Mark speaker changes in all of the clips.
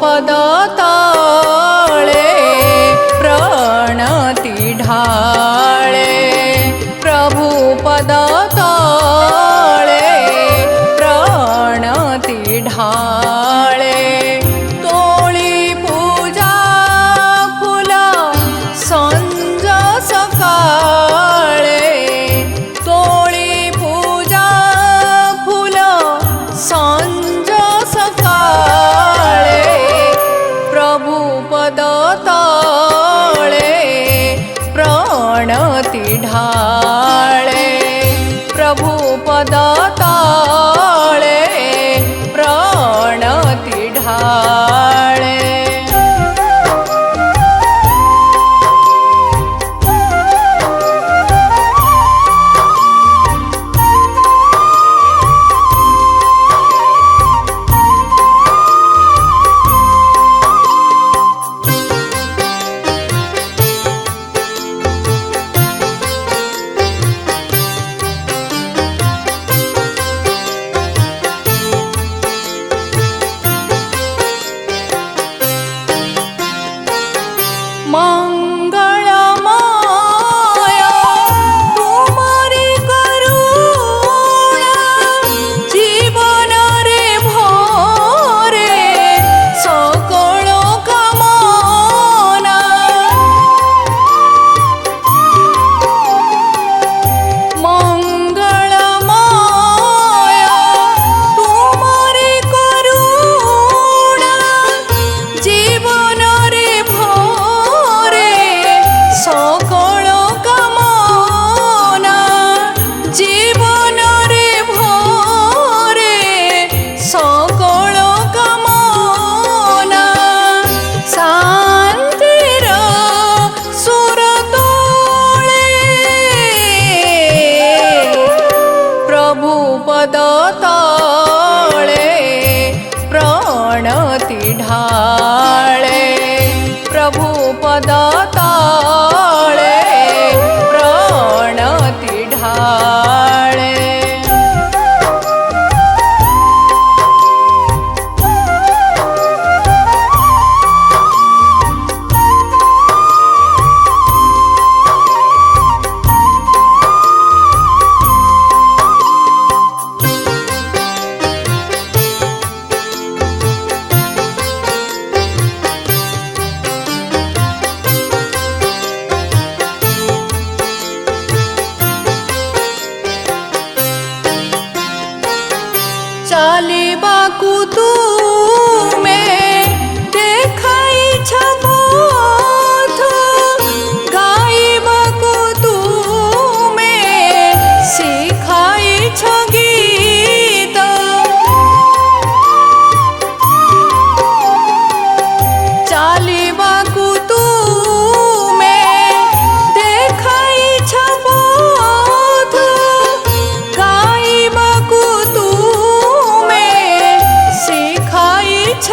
Speaker 1: पद तळे प्रणति ढाळे प्रभु पद तळे प्रणति ढाळे तोळी पूजा फुल संज सकाळे तोळी पूजा फुल संज सकाळे प्रभु पद तळे प्रणति ढाळे प्रभु पद तळे प्रणति ढाळे मंगलमय तुमरी करुणा जीवन रे भरे सकल कामना मंगलमय तुमरी करुणा जीवन रे सकल कामना जीवन रे भरे सकल कामना शांतिर सुर तोळे प्रभु पद तळे प्रणति ढाळे प्रभु पद तळे प्रणति ढाळे चालिबाकु तुमे देखाइछ पथ गाइबाकु तुमे सिखाइछ गीत चालिबाकु तुमे देखाइछ पथ गाइबाकु सिखाइछ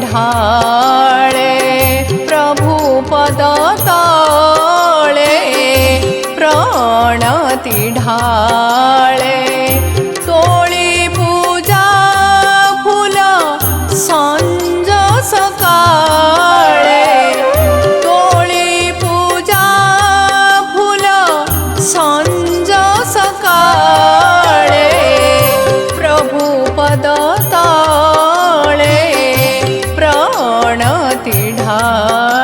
Speaker 1: ढाळे प्रभु पद तळे प्रणति ढाळे तोळी पूजा फुल संज सकाळे तोळी पूजा फुल संज सकाळे प्रभु पद तळे प्रणति ढाळे।